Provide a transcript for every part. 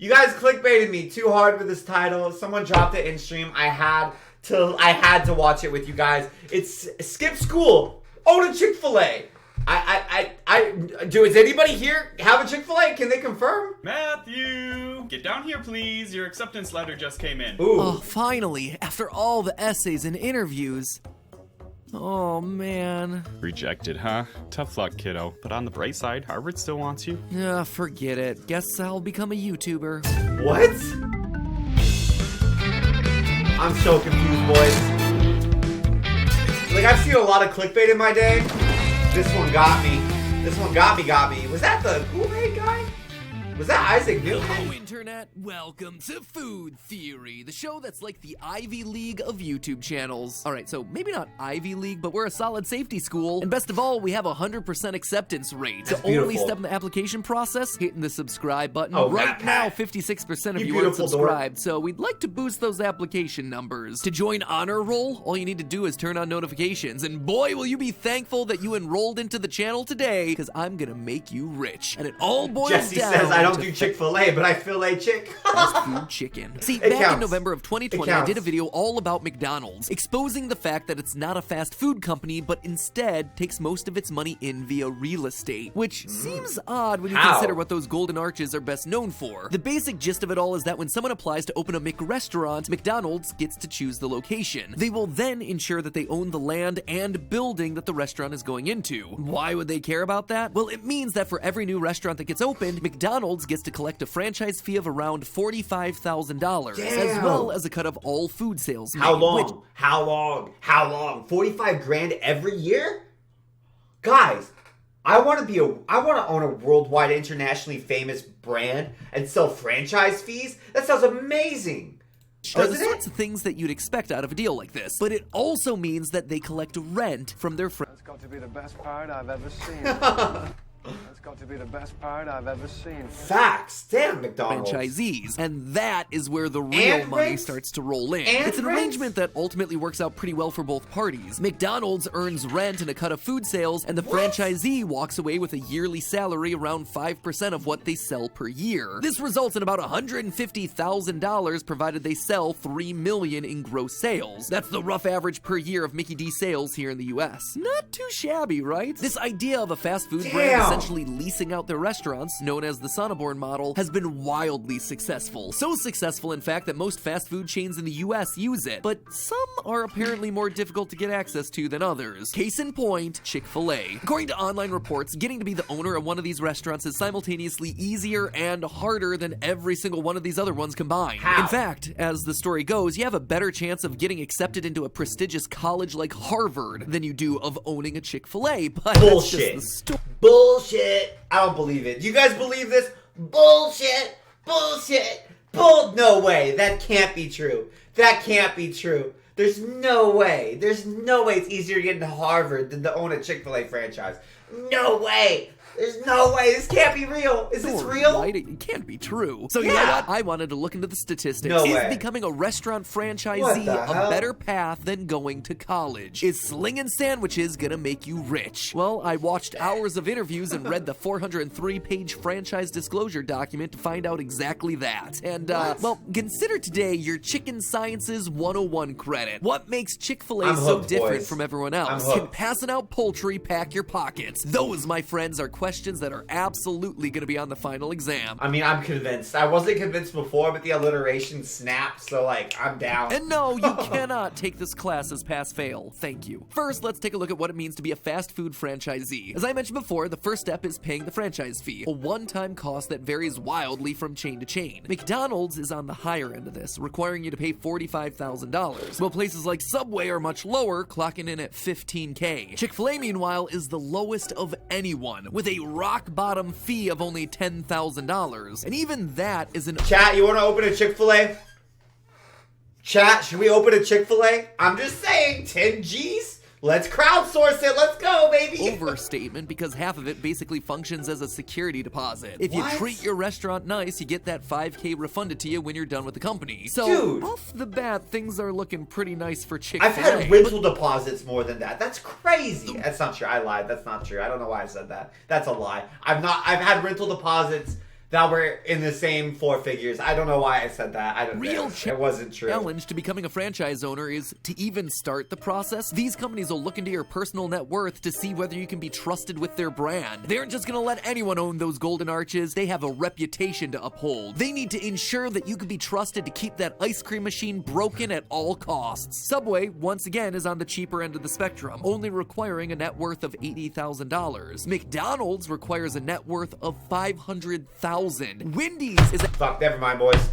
You guys clickbaited me too hard with this title. Someone dropped it in stream. I had to watch it with you guys. It's skip school. Own a Chick Fil A. Does anybody here have a Chick Fil A? Can they confirm? Matthew, get down here, please. Your acceptance letter just came in. Ooh. Oh, finally, after all the essays and interviews. Oh, man. Rejected, huh? Tough luck, kiddo. But on the bright side, Harvard still wants you. Yeah, forget it. Guess I'll become a YouTuber. What? I'm so confused, boys. Like, I've seen a lot of clickbait in my day. This one got me. This one got me. Was that the Kool-Aid guy? Was that Isaac Newton? Hello, Internet. Welcome to Food Theory, the show that's like the Ivy League of YouTube channels. All right, so maybe not Ivy League, but we're a solid safety school. And best of all, we have a 100% acceptance rate. That's the only beautiful. step in the application process, hitting the subscribe button. Oh, right Matt, now, Pat. 56% of You you aren't beautiful subscribed, so we'd like to boost those application numbers. To join Honor Roll, all you need to do is turn on notifications. And boy, will you be thankful that you enrolled into the channel today, because I'm gonna make you rich. And it all boils Jesse down says I don't to do Chick Fil A, but I feel a chick. fast food chicken. See, It back counts. in November of 2020, It I counts. did a video all about McDonald's, exposing the fact that it's not a fast food company, but instead takes most of its money in via real estate, which seems odd when you How? consider what those golden arches are best known for. The basic gist of it all is that when someone applies to open a McRestaurant, McDonald's gets to choose the location. They will then ensure that they own the land and building that the restaurant is going into. Why would they care about that? Well, it means that for every new restaurant that gets opened, McDonald's gets to collect a franchise fee of around $45,000, as Damn. well as a cut of all food sales. How made, long? which- How long? 45 grand every year? Guys, I want to own a worldwide internationally famous brand and sell franchise fees? That sounds amazing. are the Doesn't sorts it? of things that you'd expect out of a deal like this. But it also means that they collect rent from their friends. That's got to be the best part I've ever seen. That's got to be the best part I've ever seen. Facts. Damn, McDonald's. franchisees, and that is where the real And money rent? starts to roll in. And It's an rent? arrangement that ultimately works out pretty well for both parties. McDonald's earns rent and a cut of food sales, and the franchisee walks away with a yearly salary around 5% of what they sell per year. This results in about $150,000 provided they sell $3 million in gross sales. That's the rough average per year of Mickey D sales here in the US. Not too shabby, right? This idea of a fast food brand Damn. essentially leasing out their restaurants, known as the Sonneborn model, has been wildly successful. So successful, in fact, that most fast food chains in the US use it, but some are apparently more difficult to get access to than others. Case in point, Chick Fil A. According to online reports, getting to be the owner of one of these restaurants is simultaneously easier and harder than every single one of these other ones combined. How? In fact, as the story goes, you have a better chance of getting accepted into a prestigious college like Harvard than you do of owning a Chick Fil A, but Bullshit. that's just the story. Bullshit. I don't believe it. You guys believe this? Bullshit. Bullshit. No way. That can't be true. That can't be true. There's no way. There's no way it's easier to get into Harvard than to own a Chick Fil A franchise. No way. There's no way. This can't be real. Is this Or, real? right? It can't be true. So you know Yeah. what? I wanted to look into the statistics. No Is way. becoming a restaurant What franchisee the a hell? better path than going to college? Is slinging sandwiches gonna make you rich? Well, I watched hours of interviews and read the 403-page franchise disclosure document to find out exactly that. And, well, consider today your Chicken Sciences 101 credit. What makes Chick Fil A I'm so hooked, different boys. from everyone I'm else? hooked. Can passing out poultry pack your pockets? Those, my friends, are questions that are absolutely going to be on the final exam. I mean, I'm convinced. I wasn't convinced before, but the alliteration snapped, so, like, I'm down. And no, you cannot take this class as pass-fail. Thank you. First, let's take a look at what it means to be a fast food franchisee. As I mentioned before, the first step is paying the franchise fee, a one-time cost that varies wildly from chain to chain. McDonald's is on the higher end of this, requiring you to pay $45,000, while places like Subway are much lower, clocking in at $15K. Chick Fil A, meanwhile, is the lowest of anyone, with a rock-bottom fee of only $10,000. And even that isn't... Chat, you want to open a Chick Fil A? Chat, should we open a Chick Fil A? I'm just saying, 10 G's? Let's crowdsource it. Let's go, baby. overstatement because half of it basically functions as a security deposit. If you What? treat your restaurant nice, you get that $5K refunded to you when you're done with the company. So, Dude. off the bat, things are looking pretty nice for Chick Fil A. I've had rental deposits more than that. That's crazy. That's not true. I lied. That's not true. I don't know why I said that. That's a lie. I've had rental deposits that were in the same four figures. I don't know why I said that. I don't Real know. It wasn't true. Challenge to becoming a franchise owner is to even start the process. These companies will look into your personal net worth to see whether you can be trusted with their brand. They aren't just gonna let anyone own those golden arches. They have a reputation to uphold. They need to ensure that you can be trusted to keep that ice cream machine broken at all costs. Subway, once again, is on the cheaper end of the spectrum, only requiring a net worth of $80,000. McDonald's requires a net worth of $500,000. Wendy's is Fuck, never mind, boys.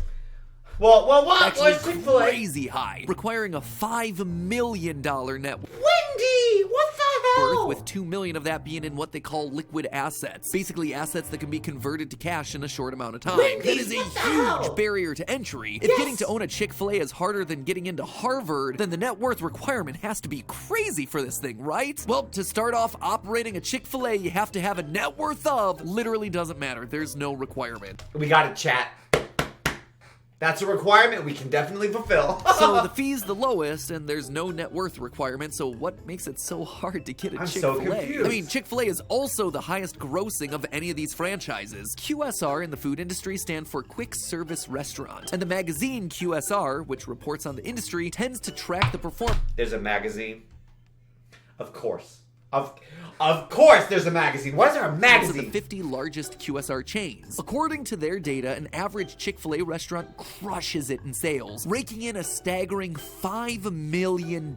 Well, what? actually What's Chick Fil A? crazy high, requiring a $5 million net worth. Wendy, what the hell? With $2 million of that being in what they call liquid assets. Basically assets that can be converted to cash in a short amount of time. Wendy's, That is a what the hell? huge barrier to entry. If getting to own a Chick Fil A is harder than getting into Harvard, then the net worth requirement has to be crazy for this thing, right? Well, to start off operating a Chick Fil A, you have to have a net worth of, literally doesn't matter. There's no requirement. We gotta chat. That's a requirement we can definitely fulfill. So the fee's the lowest, and there's no net worth requirement, so what makes it so hard to get a I'm Chick so Fil A? confused. I mean, Chick Fil A is also the highest grossing of any of these franchises. QSR in the food industry stand for Quick Service Restaurant, and the magazine QSR, which reports on the industry, tends to track the performance. There's a magazine. Of course. Of course there's a magazine. Why is there a Of magazine? the 50 largest QSR chains. According to their data, an average Chick-fil-A restaurant crushes it in sales, raking in a staggering $5 million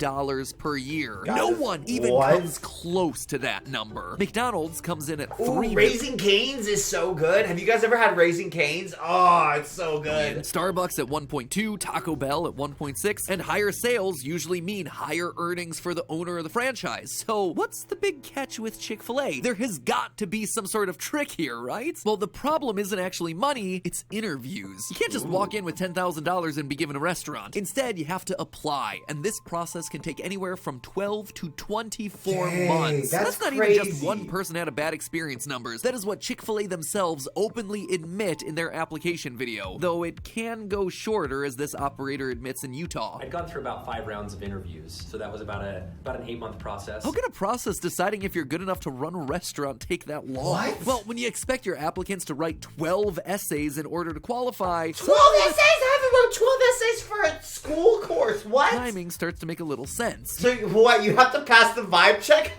per year. God, No one even what? comes close to that number. McDonald's comes in at $3 Ooh, million. Raising Cane's is so good. Have you guys ever had Raising Cane's? Oh, it's so good. Starbucks at 1.2, Taco Bell at 1.6, and higher sales usually mean higher earnings for the owner of the franchise. So what's the big catch with Chick-fil-A? There has got to be some sort of trick here, right? Well, the problem isn't actually money, it's interviews. You can't just walk in with $10,000 and be given a restaurant. Instead, you have to apply, and this process can take anywhere from 12 to 24 Dang, months. that's not even just crazy. one person had a bad experience numbers. That is what Chick-fil-A themselves openly admit in their application video, though it can go shorter, as this operator admits in Utah. I'd gone through about 5 rounds of interviews, so that was about an 8-month process. How can a process deciding if you're good enough to run a restaurant take that long? What? Well, when you expect your applicants to write 12 essays in order to qualify, 12 essays? I haven't wrote 12 essays for a school course. What? timing starts to make a little sense. So what? You have to pass the vibe check?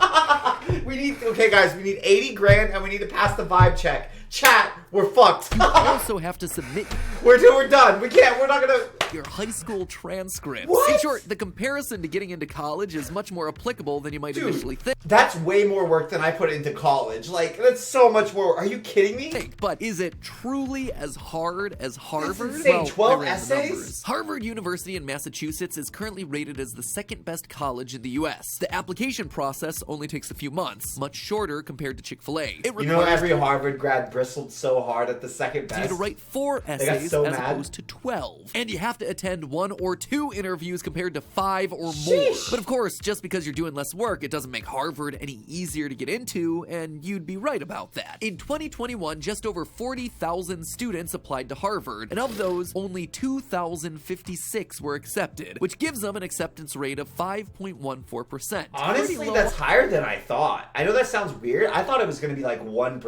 Okay guys, we need 80 grand and we need to pass the vibe check. Chat, we're fucked. You also have to submit We're done. We're not gonna. your high school transcripts. What? In short, the comparison to getting into college is much more applicable than you might initially think. That's way more work than I put into college. Like, that's so much more. Are you kidding me? But is it truly as hard as Harvard? insane. 12 I ran the essays? numbers. Harvard University in Massachusetts is currently rated as the second best college in the U.S. The application process only takes a few months, much shorter compared to Chick-fil-A. It You know, requires every Harvard grad bristled so hard at the second you best. to write 4 got essays so as mad. opposed to 12. And you have to attend 1 or 2 interviews compared to 5 or more. Sheesh. But of course, just because you're doing less work, it doesn't make Harvard any easier to get into, and you'd be right about that. In 2021, just over 40,000 students applied to Harvard, and of those, only 2,056 were accepted, which gives them an acceptance rate of 5.14%. Honestly, Pretty low. that's higher than I thought. I know that sounds weird. I thought it was going to be like 1%.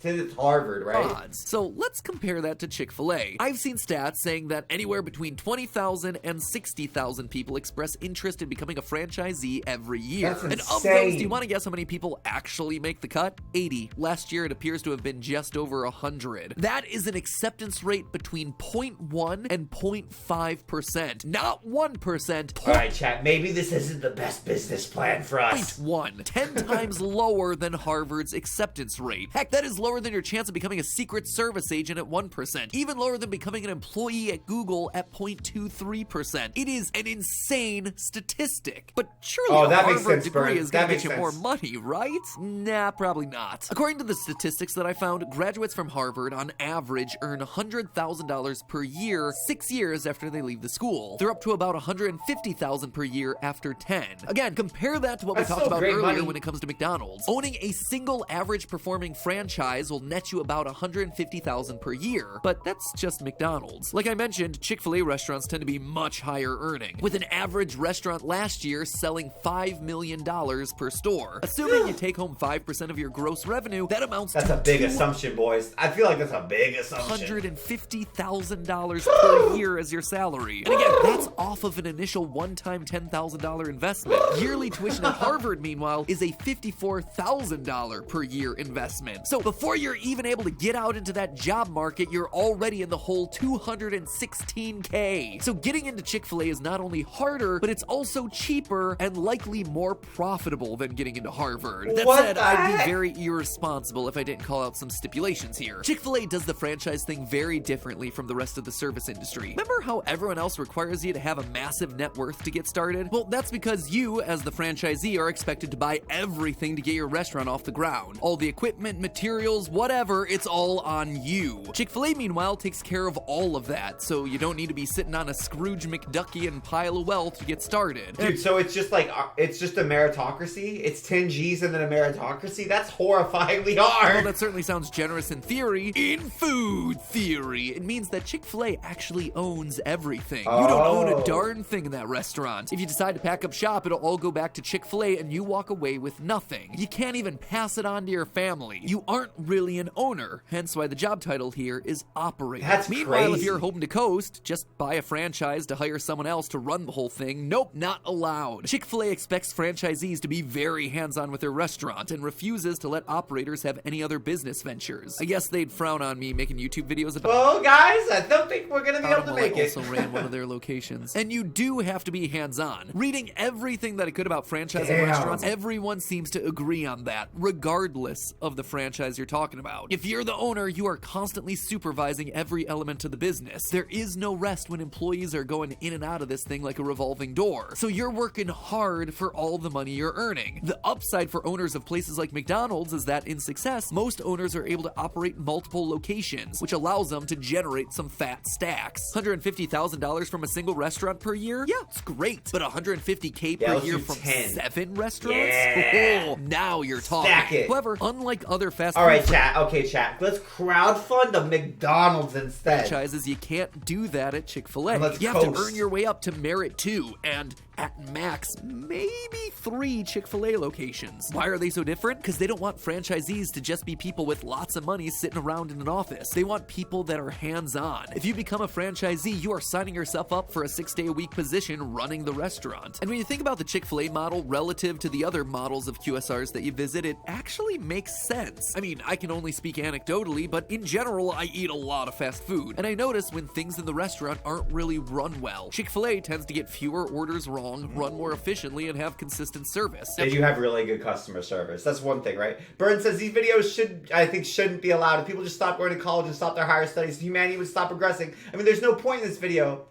Since it's Harvard, right? odds. So let's compare that to Chick-fil-A. I've seen stats saying that anywhere between 20,000 and 60,000 people express interest in becoming a franchisee every year. That's And of those, insane. do you want to guess how many people actually make the cut? 80. Last year, it appears to have been just over 100. That is an acceptance rate between 0.1 and 0.5%. Not 1%. All right, chat. Maybe this isn't the best business plan for us. 0.1. 10 times lower than Harvard's acceptance rate. Heck, that is lower than your chance of becoming a Secret Service agent at 1%. Even lower than becoming an employee at Google at 0.23%. It is an insane statistic. But surely Oh, a that makes Harvard sense, degree Bern. is going That to makes get you more sense. money, right? Nah, probably not. According to the statistics that I found, graduates from Harvard on average earn $100,000 per year 6 years after they leave the school. They're up to about $150,000 per year after 10. Again, compare that to what That's we talked still about great earlier money. when it comes to McDonald's. Owning a single average performing franchise will net you about $100,000 $150,000 per year, but that's just McDonald's. Like I mentioned, Chick Fil A restaurants tend to be much higher earning, with an average restaurant last year selling $5 million per store. Assuming you take home 5% of your gross revenue, that amounts That's to a big assumption, boys. I feel like that's a big assumption. $150,000 per year as your salary. And again, that's off of an initial one-time $10,000 investment. Yearly tuition at Harvard, meanwhile, is a $54,000 per year investment. So before you're even able to get out into that job market, you're already in the whole $216K. So getting into Chick-fil-A is not only harder, but it's also cheaper and likely more profitable than getting into Harvard. That said, I'd be very irresponsible if I didn't call out some stipulations here. Chick-fil-A does the franchise thing very differently from the rest of the service industry. Remember how everyone else requires you to have a massive net worth to get started? Well, that's because you, as the franchisee, are expected to buy everything to get your restaurant off the ground. All the equipment, materials, whatever, it's all on you. Chick-fil-A, meanwhile, takes care of all of that, so you don't need to be sitting on a Scrooge McDuckian pile of wealth to get started. Dude, so it's just like, it's just a meritocracy? It's 10 G's and then a meritocracy? That's horrifyingly hard! Well, that certainly sounds generous in theory. In food theory, it means that Chick-fil-A actually owns everything. You don't own a darn thing in that restaurant. If you decide to pack up shop, it'll all go back to Chick-fil-A and you walk away with nothing. You can't even pass it on to your family. You aren't really an owner, hence why the job title here is operator. That's Meanwhile, crazy. if you're hoping to coast, just buy a franchise to hire someone else to run the whole thing. Nope, not allowed. Chick-fil-A expects franchisees to be very hands-on with their restaurant and refuses to let operators have any other business ventures. I guess they'd frown on me making YouTube videos about Well, guys, I don't think we're gonna be able to make I it. also ran one of their locations. And you do have to be hands-on. Reading everything that I could about franchising restaurants, everyone seems to agree on that, regardless of the franchise you're talking about. If you're the owner, you are constantly supervising every element of the business. There is no rest when employees are going in and out of this thing like a revolving door. So you're working hard for all the money you're earning. The upside for owners of places like McDonald's is that in success, most owners are able to operate multiple locations, which allows them to generate some fat stacks. $150,000 from a single restaurant per year? Yeah, it's great. But $150K per let's year do from 10. 7 restaurants? Yeah. Oh, now you're talking. Stack it. However, unlike other fast food Alright, chat. Okay, chat. Let's crowdfund a McDonald's instead. franchises, you can't do that at Chick-fil-A. Let's You have to coast. earn your way up to Merit 2, and at max, maybe 3 Chick-fil-A locations. Why are they so different? Because they don't want franchisees to just be people with lots of money sitting around in an office. They want people that are hands-on. If you become a franchisee, you are signing yourself up for a 6-day-a-week position running the restaurant. And when you think about the Chick-fil-A model relative to the other models of QSRs that you visit, it actually makes sense. I mean, I can only speak anecdotally, but in general, I eat a lot of fast food. And I notice when things in the restaurant aren't really run well. Chick-fil-A tends to get fewer orders wrong, run more efficiently, and have consistent service. They do have really good customer service. That's one thing, right? Burns says these videos shouldn't be allowed. If people just stop going to college and stop their higher studies, humanity would stop progressing. I mean, there's no point in this video.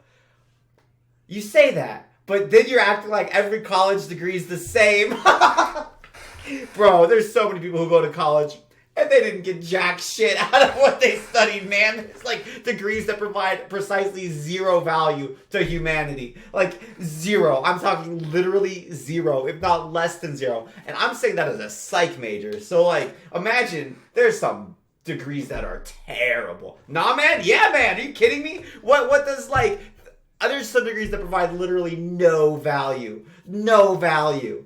You say that, but then you're acting like every college degree is the same. Bro, there's so many people who go to college and they didn't get jack shit out of what they studied, man. It's like degrees that provide precisely zero value to humanity. Like zero. I'm talking literally zero, if not less than zero. And I'm saying that as a psych major. So like, imagine there's some degrees that are terrible. Nah, man? Yeah, man. Are you kidding me? What does like... There's some degrees that provide literally no value. No value.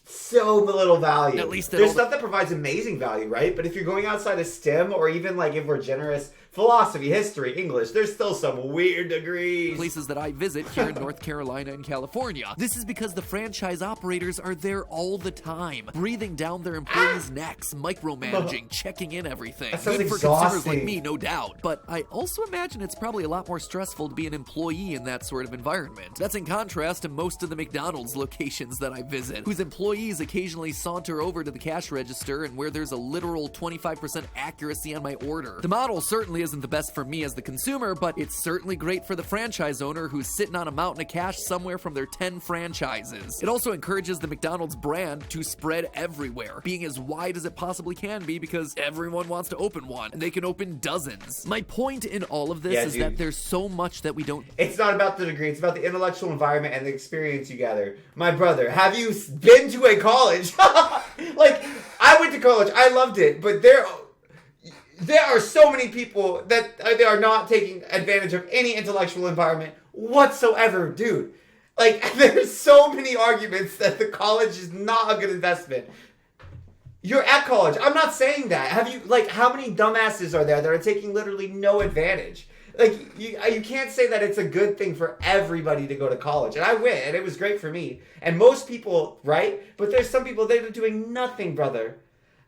So little value. At least there's stuff that provides amazing value, right? But if you're going outside of STEM, or even like if we're generous, philosophy, history, English, there's still some weird degrees. Places that I visit here in North Carolina and California. This is because the franchise operators are there all the time, breathing down their employees' necks, micromanaging, checking in everything. That sounds Good for consumers exhausting. like me, no doubt. But I also imagine it's probably a lot more stressful to be an employee in that sort of environment. That's in contrast to most of the McDonald's locations that I visit, whose employees occasionally saunter over to the cash register and where there's a literal 25% accuracy on my order. The model certainly isn't the best for me as the consumer, but it's certainly great for the franchise owner who's sitting on a mountain of cash somewhere from their 10 franchises. It also encourages the McDonald's brand to spread everywhere, being as wide as it possibly can be because everyone wants to open one, and they can open dozens. My point in all of this is that there's so much that we don't... It's not about the degree, it's about the intellectual environment and the experience you gather. My brother, have you been to a college? Like, I went to college, I loved it, but there are so many people that they are not taking advantage of any intellectual environment whatsoever, dude. Like, there's so many arguments that the college is not a good investment. You're at college. I'm not saying that. How many dumbasses are there that are taking literally no advantage? Like, you can't say that it's a good thing for everybody to go to college. And I went, and it was great for me. And most people, right? But there's some people, they're doing nothing, brother.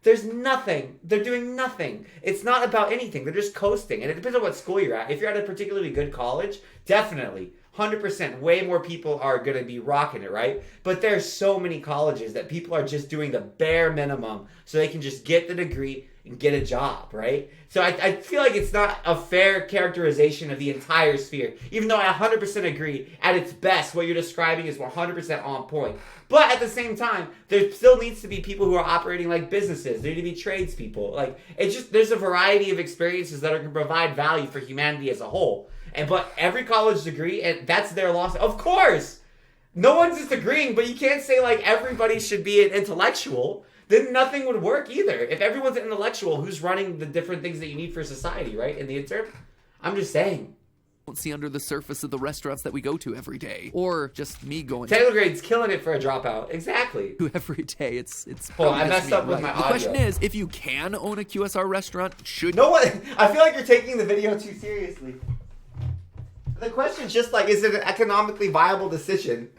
There's nothing. They're doing nothing. It's not about anything. They're just coasting. And it depends on what school you're at. If you're at a particularly good college, definitely. 100%, way more people are going to be rocking it, right? But there's so many colleges that people are just doing the bare minimum so they can just get the degree and get a job, right? So I feel like it's not a fair characterization of the entire sphere, even though I 100% agree, at its best, what you're describing is 100% on point. But at the same time, there still needs to be people who are operating like businesses. There need to be tradespeople. Like, it's just, there's a variety of experiences that are going to provide value for humanity as a whole. But every college degree, and that's their loss. Of course, no one's disagreeing, but you can't say like everybody should be an intellectual. Then nothing would work either. If everyone's an intellectual, who's running the different things that you need for society, right? In the interim, I'm just saying. Don't see under the surface of the restaurants that we go to every day, or just me going. Taylor Grade's killing it for a dropout. Exactly. To every day. It's. Hold on, I messed up with my audio. The question is, if you can own a QSR restaurant, should no one? I feel like you're taking the video too seriously. The question's just like, is it an economically viable decision?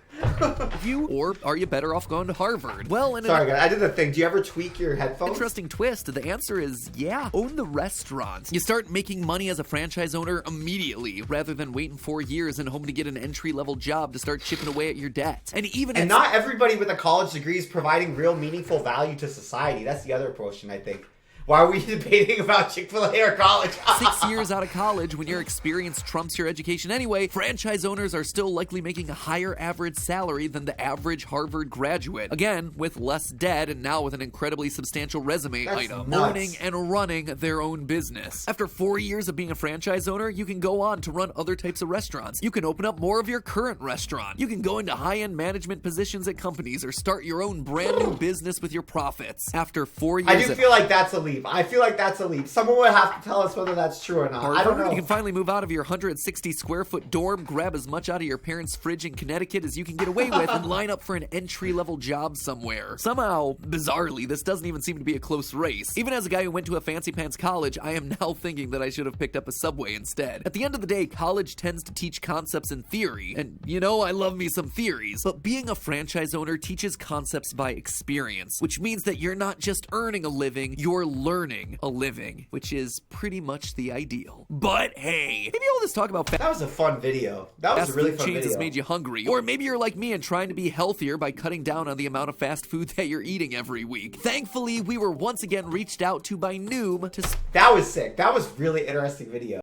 Or are you better off going to Harvard? Well, Sorry, guys, I did the thing. Do you ever tweak your headphones? Interesting twist. The answer is yeah. Own the restaurant. You start making money as a franchise owner immediately, rather than waiting 4 years and hoping to get an entry-level job to start chipping away at your debt. And not everybody with a college degree is providing real meaningful value to society. That's the other portion, I think. Why are we debating about Chick Fil A or college? 6 years out of college, when your experience trumps your education anyway, franchise owners are still likely making a higher average salary than the average Harvard graduate. Again, with less debt and now with an incredibly substantial resume item. Owning and running their own business. After 4 years of being a franchise owner, you can go on to run other types of restaurants. You can open up more of your current restaurant. You can go into high-end management positions at companies or start your own brand new business with your profits. After 4 years, I do feel like that's a leap. I feel like that's a leap. Someone would have to tell us whether that's true or not. Harvard, I don't know. You can finally move out of your 160 square foot dorm, grab as much out of your parents' fridge in Connecticut as you can get away with, and line up for an entry-level job somewhere. Somehow, bizarrely, this doesn't even seem to be a close race. Even as a guy who went to a fancy pants college, I am now thinking that I should have picked up a Subway instead. At the end of the day, college tends to teach concepts in theory, and you know I love me some theories, but being a franchise owner teaches concepts by experience, which means that you're not just earning a living, you're learning a living, which is pretty much the ideal. But hey, maybe all this talk about that was a fun video. That was a really fun video. Fast food chains has made you hungry, or maybe you're like me and trying to be healthier by cutting down on the amount of fast food that you're eating every week. Thankfully, we were once again reached out to by Noom to. That was sick. That was really interesting video.